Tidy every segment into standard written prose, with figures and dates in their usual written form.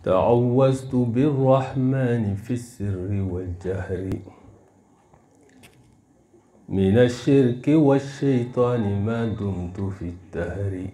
تعوذت بالرحمن في السر والجهر من الشرك والشيطان ما دمت في الدهر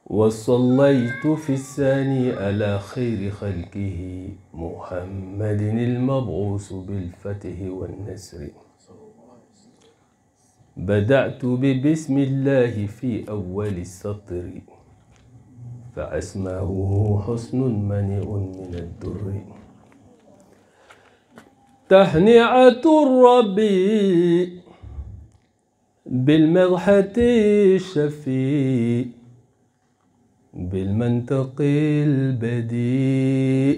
وصليت في الثاني على خير خلقه محمد المبعوث بالفتح والنصر بدأت ببسم الله في أول السطر فأسماه حسن منيع من الدر تهنئة الرب بالمدحة الشفي بالمنطق البديع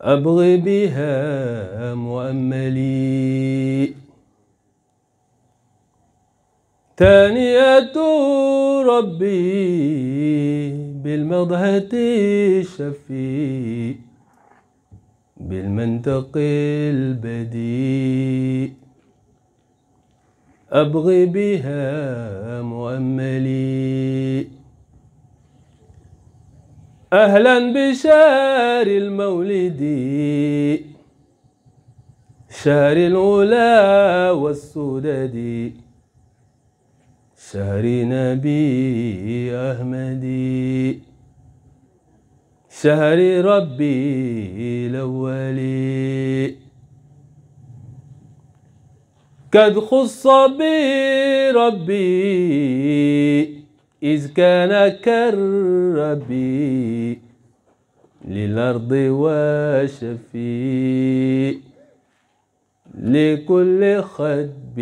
أبغي بها مؤملي تانية ربي بالمدحة الشفي بالمنطق البديع أبغي بها مؤملي أهلا بشهر المولد شهر الأولى والسدد شهر نبي أحمد شهر ربي الأول قد خص بربي إذ كان كالربي للأرض وشفي لكل خدب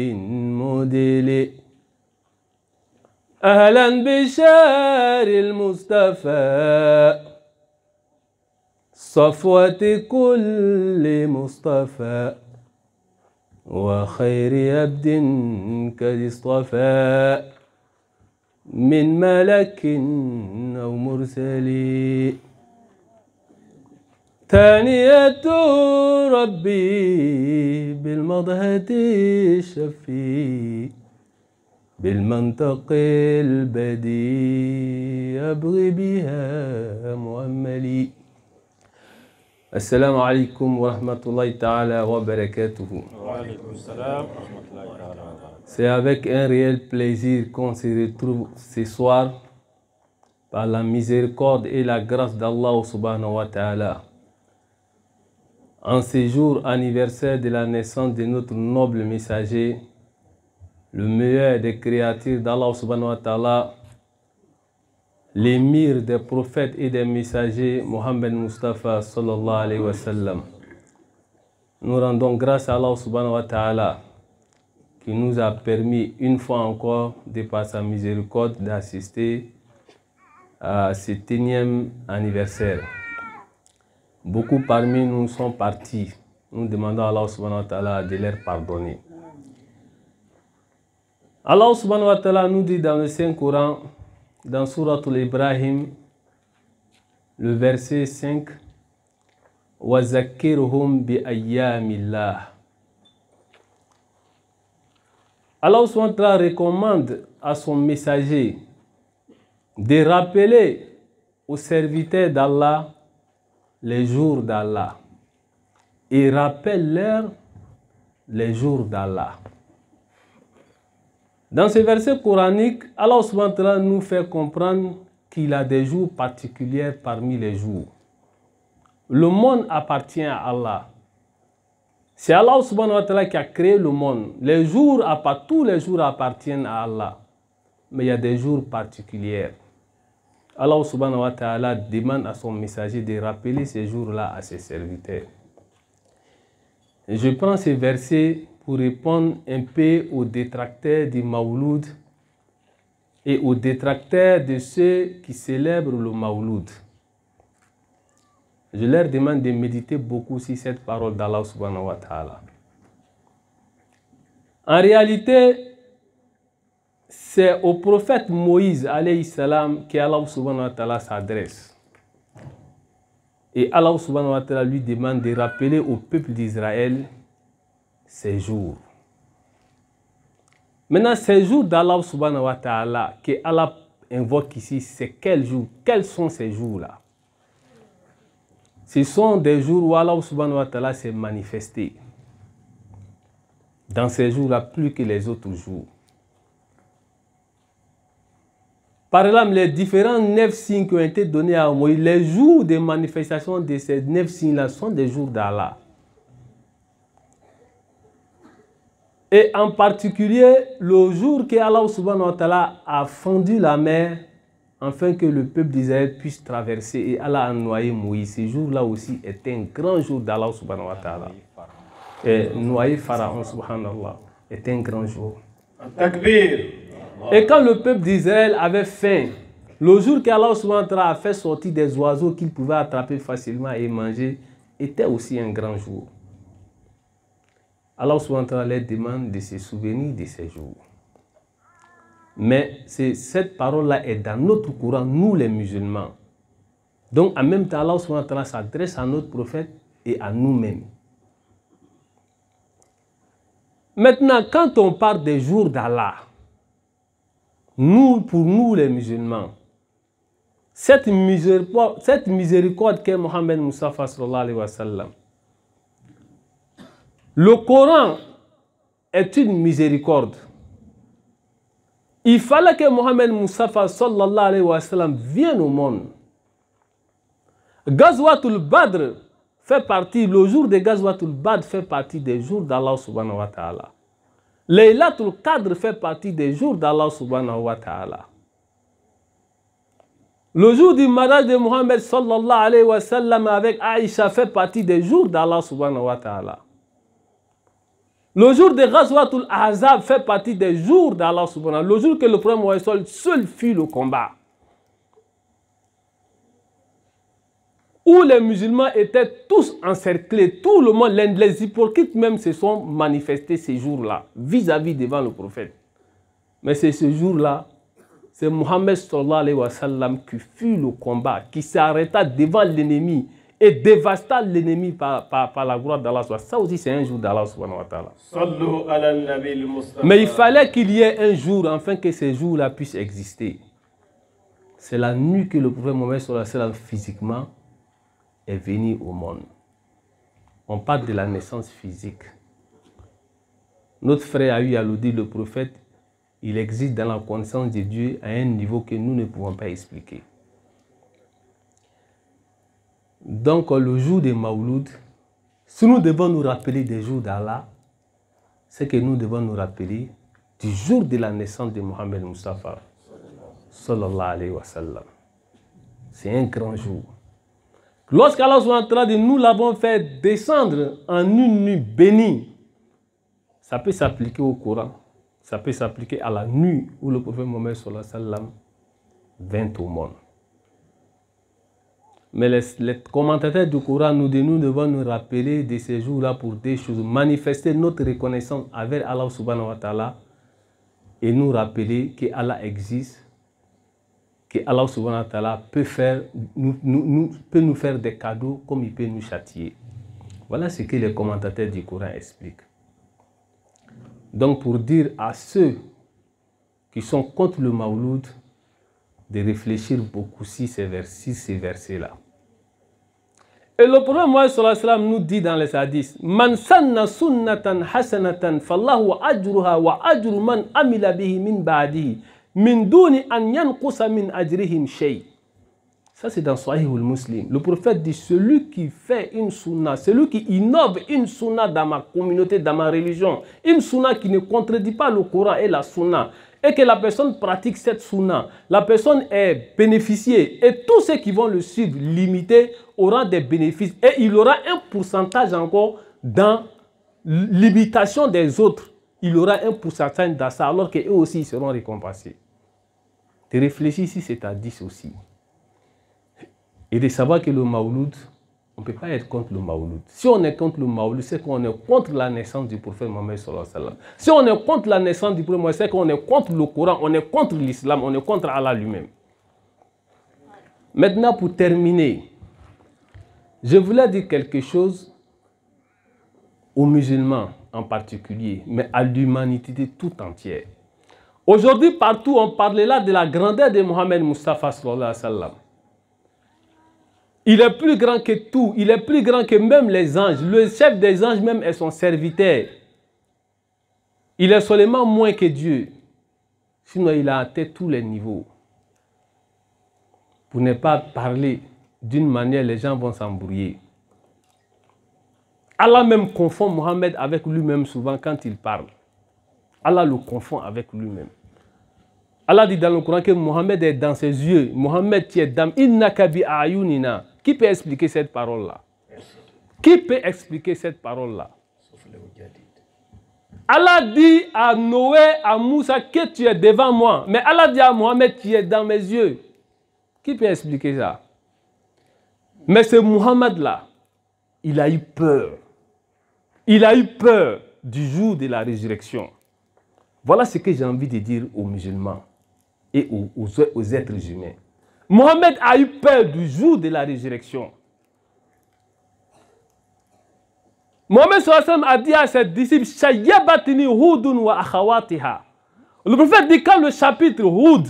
مدل أهلا بشهر المصطفى صفوة كل مصطفى وخير عبد قد اصطفى من ملك أو مرسل ثانية ربي بالمضهة الشفي بالمنطق البديع أبغي بها مؤملي. Assalamu alaikum wa rahmatullahi ta'ala wa barakatuhu. C'est avec un réel plaisir qu'on se retrouve ce soir par la miséricorde et la grâce d'Allah subhanahu wa ta'ala. En ce jour anniversaire de la naissance de notre noble messager, le meilleur des créatures d'Allah subhanahu wa ta'ala, l'émir des prophètes et des messagers, Mohammed Mustafa sallallahu alayhi wa sallam. Nous rendons grâce à Allah subhanahu wa ta'ala qui nous a permis une fois encore, de par sa miséricorde, d'assister à cet énième anniversaire. Beaucoup parmi nous sont partis. Nous demandons à Allah subhanahu wa ta'ala de leur pardonner. Allah subhanahu wa ta'ala nous dit dans le Saint-Coran, dans Surat al-Ibrahim, le verset 5, وَذَكِّرْهُمْ بِأَيَّامِ اللَّهِ. Allah subhanahu wa ta'ala recommande à son messager de rappeler aux serviteurs d'Allah les jours d'Allah et rappelle-leur les jours d'Allah. Dans ce verset coranique, Allah subhanahu wa ta'ala nous fait comprendre qu'il a des jours particuliers parmi les jours. Le monde appartient à Allah. C'est Allah subhanahu wa ta'ala qui a créé le monde. Tous les jours appartiennent à Allah. Mais il y a des jours particuliers. Allah subhanahu wa ta'ala demande à son messager de rappeler ces jours-là à ses serviteurs. Et je prends ces versets pour répondre un peu aux détracteurs du Mawlud et aux détracteurs de ceux qui célèbrent le Mawlud. Je leur demande de méditer beaucoup sur cette parole d'Allah subhanahu wa ta'ala. En réalité, c'est au prophète Moïse alayhi salam que Allah subhanahu wa ta'ala s'adresse. Et Allah subhanahu wa ta'ala lui demande de rappeler au peuple d'Israël ces jours. Maintenant, ces jours d'Allah subhanahu wa ta'ala que Allah invoque ici, c'est quel jour? Quels sont ces jours-là? Ce sont des jours où Allah subhanahu wa ta'ala s'est manifesté. Dans ces jours-là, plus que les autres jours. Par exemple, les différents 9 signes qui ont été donnés à Moïse, les jours de manifestation de ces 9 signes-là sont des jours d'Allah. Et en particulier, le jour que Allah subhanahu wa ta'ala a fendu la mer afin que le peuple d'Israël puisse traverser et Allah a noyé Moïse. Ce jour-là aussi est un grand jour d'Allah subhanahu wa ta'ala. Et noyer Pharaon subhanallah est un grand jour. Takbir. Et quand le peuple d'Israël avait faim, le jour qu'Allah subhanahu wa ta'ala a fait sortir des oiseaux qu'ils pouvaient attraper facilement et manger, était aussi un grand jour. Allah subhanahu wa ta'ala leur demande de se souvenir de ces jours. Mais cette parole-là est dans notre courant, nous les musulmans. Donc en même temps, Allah subhanahu wa ta'ala s'adresse à notre prophète et à nous-mêmes. Maintenant, quand on parle des jours d'Allah, pour nous les musulmans, cette miséricorde qu'est Mohammed Mustafa sallallahu alayhi wa sallam, le Coran est une miséricorde. Il fallait que Mohammed Mustafa sallallahu alayhi wa sallam vienne au monde. Ghazwatul Badr fait partie, le jour de Ghazwatul Badr fait partie des jours d'Allah subhanahu wa ta'ala. Laylatul Qadr fait partie des jours d'Allah subhanahu wa ta'ala. Le jour du mariage de Mohammed sallallahu alayhi wa sallam avec Aïcha fait partie des jours d'Allah subhanahu wa ta'ala. Le jour de Ghazwatul Ahzab fait partie des jours d'Allah subhanahu wa ta'ala. Le jour que le prophète Mohammed seul fut le combat. Où les musulmans étaient tous encerclés, tout le monde, les hypocrites même se sont manifestés ces jours-là, vis-à-vis devant le prophète. Mais c'est ce jour-là, c'est Mohammed sallallahu alayhi wa sallam qui fut le combat, qui s'arrêta devant l'ennemi et dévasta l'ennemi par la gloire d'Allah. Ça aussi c'est un jour d'Allah subhanahu wa ta'ala. Mais il fallait qu'il y ait un jour afin que ces jours-là puissent exister. C'est la nuit que le prophète Mohammed sallallahu alayhi wa sallam physiquement est venu au monde. On parle de la naissance physique. Notre frère a eu à le dire, le prophète, il existe dans la connaissance de Dieu à un niveau que nous ne pouvons pas expliquer. Donc le jour de Mawlud, si nous devons nous rappeler des jours d'Allah, c'est que nous devons nous rappeler du jour de la naissance de Mohammed Mustafa sallallahu alayhi wa sallam. C'est un grand jour. Lorsqu'Allah nous l'avons fait descendre en une nuit bénie, ça peut s'appliquer au Coran, ça peut s'appliquer à la nuit où le prophète Mohammed sallallahu alayhi wa sallam vint au monde. Mais les commentateurs du Coran nous devons nous rappeler de ces jours-là pour des choses, manifester notre reconnaissance avec Allah subhanahu wa ta'ala et nous rappeler que Allah existe, que Allah subhanahu wa ta'ala peut nous faire des cadeaux comme il peut nous châtier. Voilà ce que les commentateurs du Coran expliquent. Donc pour dire à ceux qui sont contre le Mawlud de réfléchir beaucoup sur ces versets-là. Et le prophète Mohammed sallallahu alayhi wa sallam nous dit dans les hadiths, Man sanna sunnatan hasanatan fallahu ajruha wa ajru man amila bihi min ba'dihi min duni an yanqusa min ajrihim shay. Ça c'est dans Sahih al-Muslim. Le prophète dit, celui qui fait une sunna, celui qui innove une sunna dans ma communauté, dans ma religion, une sunna qui ne contredit pas le Coran et la sunna, et que la personne pratique cette sunna, la personne est bénéficiée, et tous ceux qui vont le suivre, limiter, auront des bénéfices, et il aura un pourcentage encore dans l'imitation des autres. Il aura un pourcentage dans ça, alors qu'eux aussi ils seront récompensés. De réfléchir si c'est à 10 aussi. Et de savoir que le Mawlud, on ne peut pas être contre le Mawlud. Si on est contre le Mawlud, c'est qu'on est contre la naissance du prophète Mohammed sallallahu alayhi wa sallam. Si on est contre la naissance du prophète Mohammed, c'est qu'on est contre le Coran, on est contre l'islam, on est contre Allah lui-même. Maintenant, pour terminer, je voulais dire quelque chose aux musulmans en particulier, mais à l'humanité tout entière. Aujourd'hui, partout, on parle là de la grandeur de Mohammed Mustafa sallallahu alayhi wa sallam. Il est plus grand que tout. Il est plus grand que même les anges. Le chef des anges même est son serviteur. Il est seulement moins que Dieu. Sinon, il a atteint tous les niveaux. Pour ne pas parler d'une manière, les gens vont s'embrouiller. Allah même confond Mohammed avec lui-même souvent quand il parle. Allah le confond avec lui-même. Allah dit dans le Coran que Mohammed est dans ses yeux. Mohammed, tu es dans innaka bi ayunina. Qui peut expliquer cette parole-là? Qui peut expliquer cette parole-là? Allah dit à Noé, à Moussa que tu es devant moi. Mais Allah dit à Mohammed, tu es dans mes yeux. Qui peut expliquer ça? Mais ce Mohammed-là, il a eu peur. Il a eu peur du jour de la résurrection. Voilà ce que j'ai envie de dire aux musulmans et aux êtres humains. Mohammed a eu peur du jour de la résurrection. Mohammed sallallahu a dit à ses disciples, Shayyabatini Hudun wa akhawatiha. Le prophète dit quand le chapitre Hud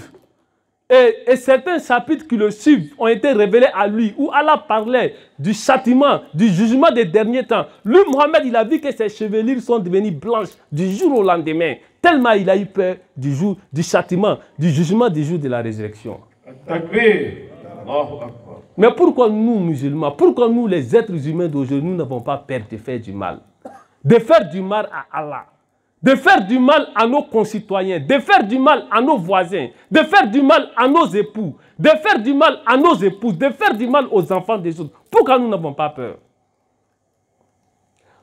et certains chapitres qui le suivent ont été révélés à lui, où Allah parlait du châtiment, du jugement des derniers temps. Lui, Mohammed, il a vu que ses chevelures sont devenues blanches du jour au lendemain, tellement il a eu peur du jour, du châtiment, du jugement du jour de la résurrection. Mais pourquoi nous, musulmans, pourquoi nous, les êtres humains d'aujourd'hui, nous n'avons pas peur de faire du mal? De faire du mal à Allah, de faire du mal à nos concitoyens, de faire du mal à nos voisins, de faire du mal à nos époux, de faire du mal à nos épouses, de faire du mal aux enfants des autres. Pourquoi nous n'avons pas peur?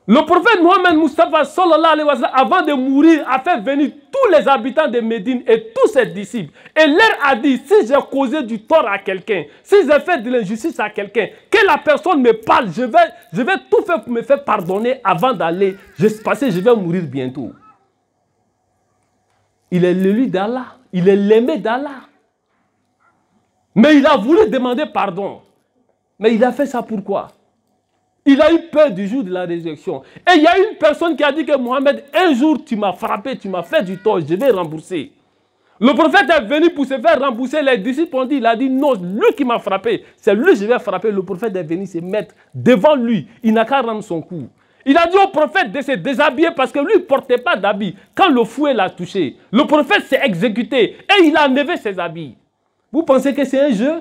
Le prophète Mohammed Mustafa, sallallahu alayhi wa sallam, avant de mourir, a fait venir tous les habitants de Médine et tous ses disciples. Et leur a dit, si j'ai causé du tort à quelqu'un, si j'ai fait de l'injustice à quelqu'un, que la personne me parle, je vais tout faire pour me faire pardonner avant d'aller. Parce que je vais mourir bientôt. Il est l'élu d'Allah, il est l'aimé d'Allah. Mais il a voulu demander pardon. Mais il a fait ça pourquoi? Il a eu peur du jour de la résurrection. Et il y a une personne qui a dit que Mohammed, un jour tu m'as frappé, tu m'as fait du tort, je vais rembourser. Le prophète est venu pour se faire rembourser. Les disciples ont dit, il a dit non, lui qui m'a frappé, c'est lui que je vais frapper. Le prophète est venu se mettre devant lui. Il n'a qu'à rendre son coup. Il a dit au prophète de se déshabiller parce que lui ne portait pas d'habit. Quand le fouet l'a touché, le prophète s'est exécuté et il a enlevé ses habits. Vous pensez que c'est un jeu?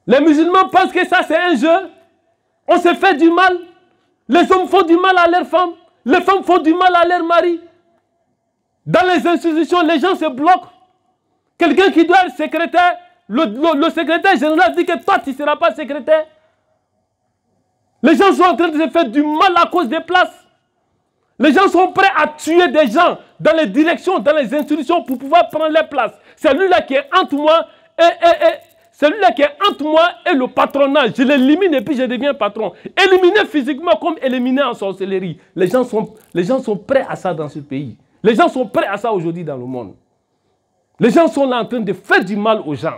Les musulmans pensent que ça c'est un jeu? On se fait du mal. Les hommes font du mal à leurs femmes. Les femmes font du mal à leurs maris. Dans les institutions, les gens se bloquent. Quelqu'un qui doit être secrétaire, le secrétaire général dit que toi, tu ne seras pas secrétaire. Les gens sont en train de se faire du mal à cause des places. Les gens sont prêts à tuer des gens dans les directions, dans les institutions pour pouvoir prendre les places. C'est lui-là qui est entre moi celui-là qui est entre moi et le patronat. Je l'élimine et puis je deviens patron. Éliminer physiquement comme éliminer en sorcellerie. Les gens sont prêts à ça dans ce pays. Les gens sont prêts à ça aujourd'hui dans le monde. Les gens sont là en train de faire du mal aux gens.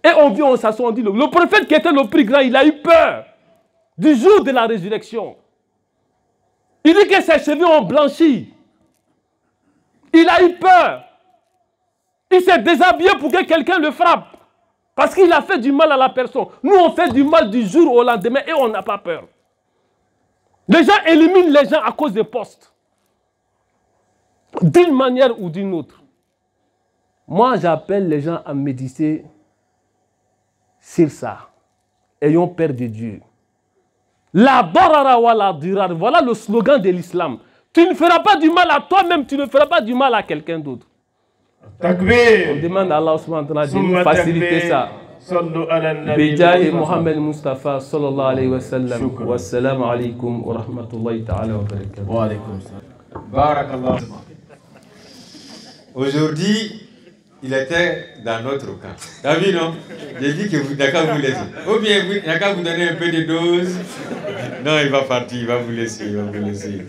Et on vient, on s'assoit, on dit, le prophète qui était le plus grand, il a eu peur du jour de la résurrection. Il dit que ses cheveux ont blanchi. Il a eu peur. Il s'est déshabillé pour que quelqu'un le frappe. Parce qu'il a fait du mal à la personne. Nous, on fait du mal du jour au lendemain et on n'a pas peur. Les gens éliminent les gens à cause des postes. D'une manière ou d'une autre. Moi, j'appelle les gens à méditer sur ça. Ayons peur de Dieu. La darara wa la dirar. Voilà le slogan de l'islam. Tu ne feras pas du mal à toi-même, tu ne feras pas du mal à quelqu'un d'autre. Takbir. On demande à Allah subhanahu wa ta'ala de nous faciliter ça. Bijahi Mohammed Mustafa sallallahu alayhi wa sallam. Wassalamu alaikum wa rahmatullahi ta'ala wa barakatuh. Wa alaykum salam. Barakallah. Aujourd'hui, il était dans notre camp. T'as vu, non? J'ai dit que vous n'avez vous laisser. Ou bien, il n'a qu'à vous donner un peu de dose. Non, il va partir, il va vous laisser, il va vous laisser.